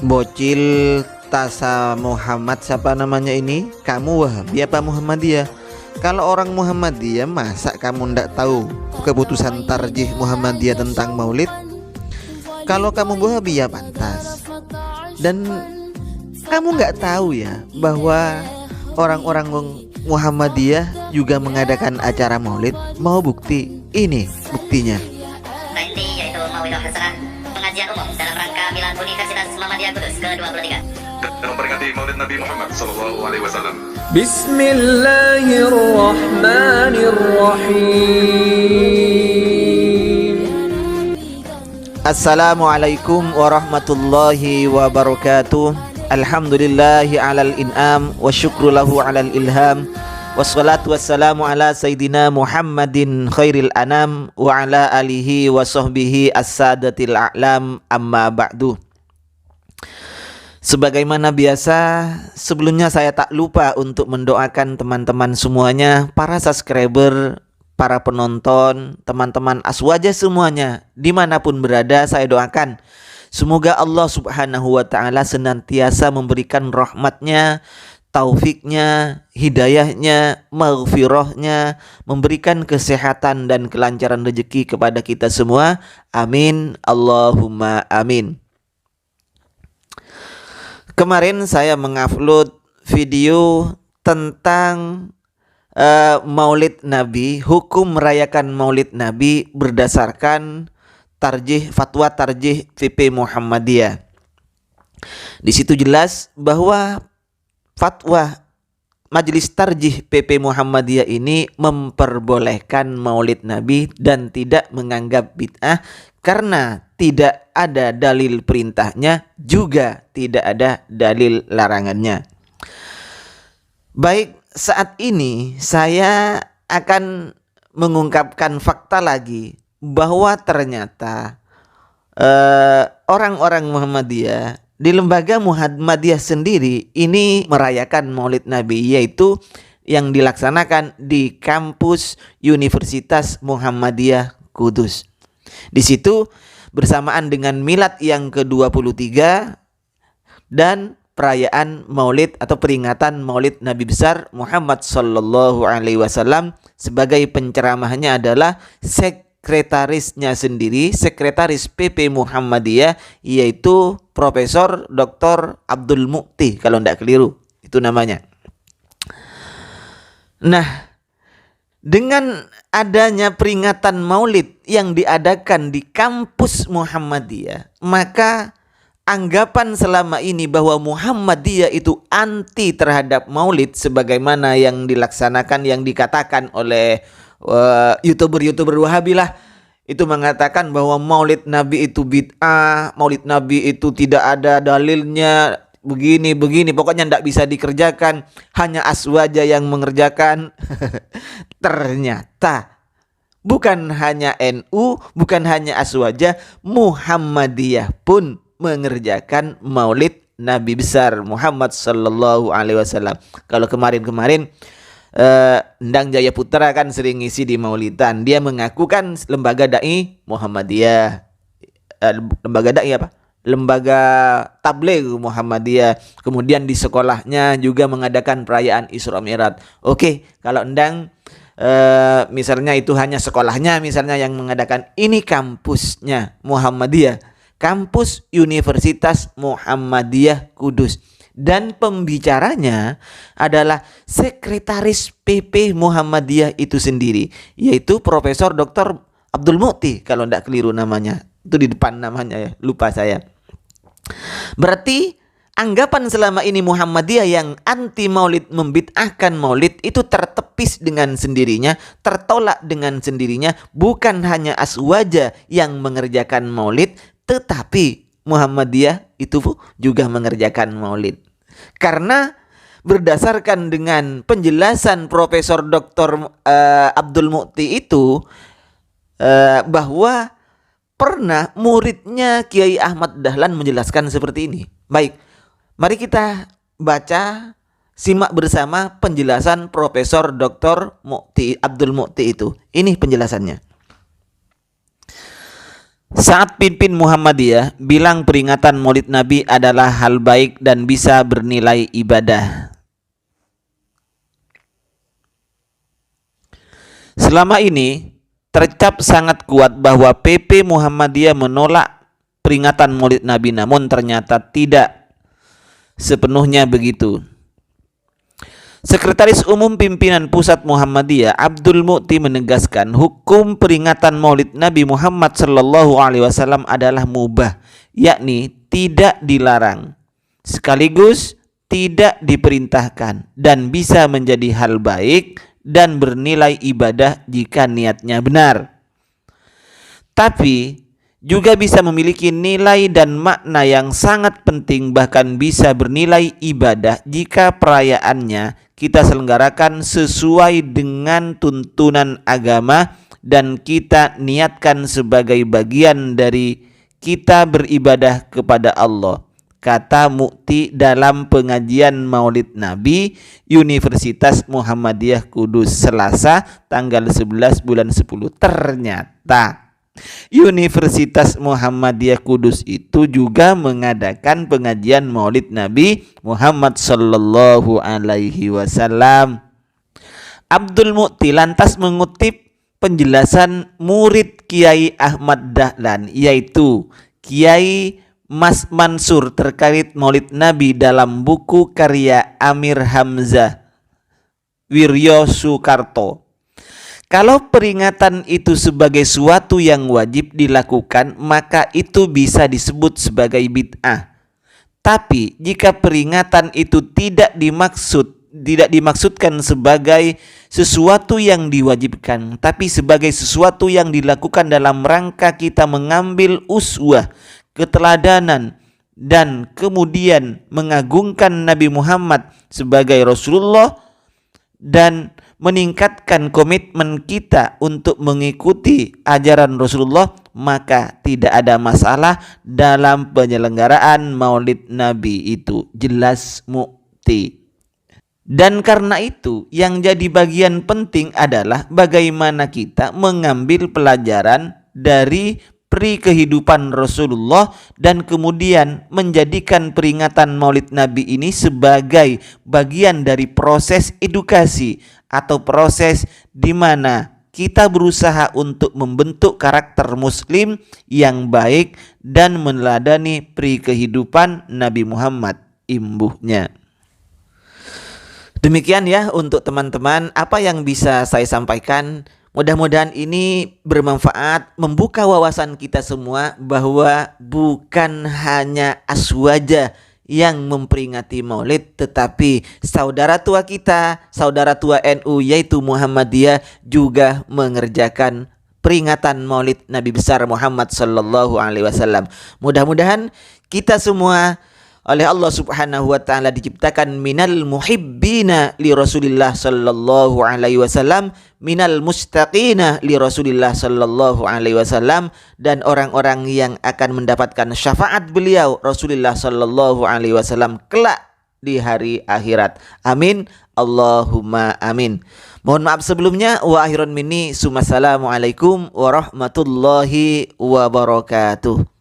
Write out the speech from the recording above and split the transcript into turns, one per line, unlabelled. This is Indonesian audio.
Bocil Tasa Muhammad, siapa namanya ini? Kamu Wahabi apa Muhammadiyah? Kalau orang Muhammadiyah, masa kamu ndak tahu keputusan tarjih Muhammadiyah tentang maulid? Kalau kamu Wahabi ya pantas. Dan kamu nggak tahu ya bahwa orang-orang Muhammadiyah juga mengadakan acara maulid? Mau bukti? Ini buktinya.
Nah, ini yaitu Maulidah Hasanah, pengajian umum dalam rangka Milad Universitas Muhammadiyah Kudus ke-23
dan memperingati Maulid Nabi Muhammad SAW.
Bismillahirrahmanirrahim.
Assalamualaikum warahmatullahi wabarakatuh. Alhamdulillahi alal in'am wa syukru lahu alal ilham. Wassalatu wassalamu ala Sayyidina Muhammadin khairil anam wa ala alihi wa sahbihi as-sadatil a'lam, amma ba'du. Sebagaimana biasa, sebelumnya saya tak lupa untuk mendoakan teman-teman semuanya, para subscriber, para penonton, teman-teman Aswaja semuanya, dimanapun berada, saya doakan semoga Allah subhanahu wa ta'ala senantiasa memberikan rahmatnya, taufiknya, hidayahnya, maghfirahnya, memberikan kesehatan dan kelancaran rezeki kepada kita semua. Amin, Allahumma amin. Kemarin saya mengupload video tentang Maulid Nabi, hukum merayakan Maulid Nabi berdasarkan fatwa tarjih FIP Muhammadiyah. Di situ jelas bahwa fatwa Majelis Tarjih PP Muhammadiyah ini memperbolehkan Maulid Nabi dan tidak menganggap bid'ah karena tidak ada dalil perintahnya, juga tidak ada dalil larangannya. Baik, saat ini saya akan mengungkapkan fakta lagi bahwa ternyata orang-orang Muhammadiyah di lembaga Muhammadiyah sendiri ini merayakan Maulid Nabi, yaitu yang dilaksanakan di kampus Universitas Muhammadiyah Kudus. Di situ bersamaan dengan milad yang ke-23 dan perayaan Maulid atau peringatan Maulid Nabi besar Muhammad sallallahu alaihi wasallam, sebagai penceramahnya adalah sekretarisnya sendiri, sekretaris PP Muhammadiyah, yaitu Profesor Dr. Abdul Mu'ti, kalau tidak keliru itu namanya. Nah, dengan adanya peringatan Maulid yang diadakan di kampus Muhammadiyah, maka anggapan selama ini bahwa Muhammadiyah itu anti terhadap Maulid, sebagaimana yang dilaksanakan, yang dikatakan oleh YouTuber Wahabi lah, itu mengatakan bahwa Maulid Nabi itu bid'ah, Maulid Nabi itu tidak ada dalilnya, begini, pokoknya tidak bisa dikerjakan, hanya Aswaja yang mengerjakan. Ternyata bukan hanya NU, bukan hanya Aswaja, Muhammadiyah pun mengerjakan Maulid Nabi besar Muhammad sallallahu alaihi wasallam. Kalau kemarin Endang Jaya Putra kan sering ngisi di Maulidan. Dia mengaku kan lembaga dai Muhammadiyah, lembaga dai apa? Lembaga tabligh Muhammadiyah. Kemudian di sekolahnya juga mengadakan perayaan Isra Mi'raj. Oke, kalau Endang misalnya itu hanya sekolahnya misalnya yang mengadakan, ini kampusnya Muhammadiyah, kampus Universitas Muhammadiyah Kudus, dan pembicaranya adalah sekretaris PP Muhammadiyah itu sendiri, yaitu Profesor Dr. Abdul Mu'ti, kalau tidak keliru namanya, itu di depan namanya ya, lupa saya. Berarti anggapan selama ini Muhammadiyah yang anti Maulid, membid'ahkan Maulid, itu tertepis dengan sendirinya, tertolak dengan sendirinya. Bukan hanya Aswaja yang mengerjakan Maulid, tetapi Muhammadiyah itu juga mengerjakan Maulid. Karena berdasarkan dengan penjelasan Profesor Dr. Abdul Mu'ti itu, bahwa pernah muridnya Kiai Ahmad Dahlan menjelaskan seperti ini. Baik, mari kita baca, simak bersama penjelasan Profesor Dr. Abdul Mu'ti itu. Ini penjelasannya. Saat pimpin Muhammadiyah bilang peringatan Maulid Nabi adalah hal baik dan bisa bernilai ibadah. Selama ini tercap sangat kuat bahwa PP Muhammadiyah menolak peringatan Maulid Nabi, namun ternyata tidak sepenuhnya begitu. Sekretaris Umum Pimpinan Pusat Muhammadiyah Abdul Mu'ti menegaskan hukum peringatan Maulid Nabi Muhammad SAW adalah mubah, yakni tidak dilarang, sekaligus tidak diperintahkan, dan bisa menjadi hal baik dan bernilai ibadah jika niatnya benar. Tapi juga bisa memiliki nilai dan makna yang sangat penting, bahkan bisa bernilai ibadah jika perayaannya kita selenggarakan sesuai dengan tuntunan agama dan kita niatkan sebagai bagian dari kita beribadah kepada Allah, kata Mu'ti dalam pengajian Maulid Nabi Universitas Muhammadiyah Kudus Selasa tanggal 11 bulan 10. Ternyata Universitas Muhammadiyah Kudus itu juga mengadakan pengajian Maulid Nabi Muhammad sallallahu alaihi wasallam. Abdul Mu'ti lantas mengutip penjelasan murid Kiai Ahmad Dahlan, yaitu Kiai Mas Mansur, terkait Maulid Nabi dalam buku karya Amir Hamzah Wiryo Soekarto. Kalau peringatan itu sebagai suatu yang wajib dilakukan, maka itu bisa disebut sebagai bid'ah. Tapi jika peringatan itu tidak dimaksudkan sebagai sesuatu yang diwajibkan, tapi sebagai sesuatu yang dilakukan dalam rangka kita mengambil uswah, keteladanan, dan kemudian mengagungkan Nabi Muhammad sebagai Rasulullah dan meningkatkan komitmen kita untuk mengikuti ajaran Rasulullah, maka tidak ada masalah dalam penyelenggaraan Maulid Nabi itu, jelas Mu'ti. Dan karena itu yang jadi bagian penting adalah bagaimana kita mengambil pelajaran dari peri kehidupan Rasulullah dan kemudian menjadikan peringatan Maulid Nabi ini sebagai bagian dari proses edukasi atau proses di mana kita berusaha untuk membentuk karakter muslim yang baik dan meneladani peri kehidupan Nabi Muhammad, imbuhnya. Demikian ya untuk teman-teman apa yang bisa saya sampaikan. Mudah-mudahan ini bermanfaat, membuka wawasan kita semua bahwa bukan hanya aswaja yang memperingati Maulid, tetapi saudara tua kita, saudara tua NU yaitu Muhammadiyah juga mengerjakan peringatan Maulid Nabi besar Muhammad sallallahu alaihi wasallam. Mudah-mudahan kita semua oleh Allah Subhanahu wa taala diciptakan minal muhibbina li Rasulillah sallallahu alaihi wasallam, minal mustaqina li Rasulillah sallallahu alaihi wasallam, dan orang-orang yang akan mendapatkan syafaat beliau Rasulullah sallallahu alaihi wasallam kelak di hari akhirat. Amin Allahumma amin. Mohon maaf sebelumnya, wa akhirun minni, sumassalamualaikum warahmatullahi wabarakatuh.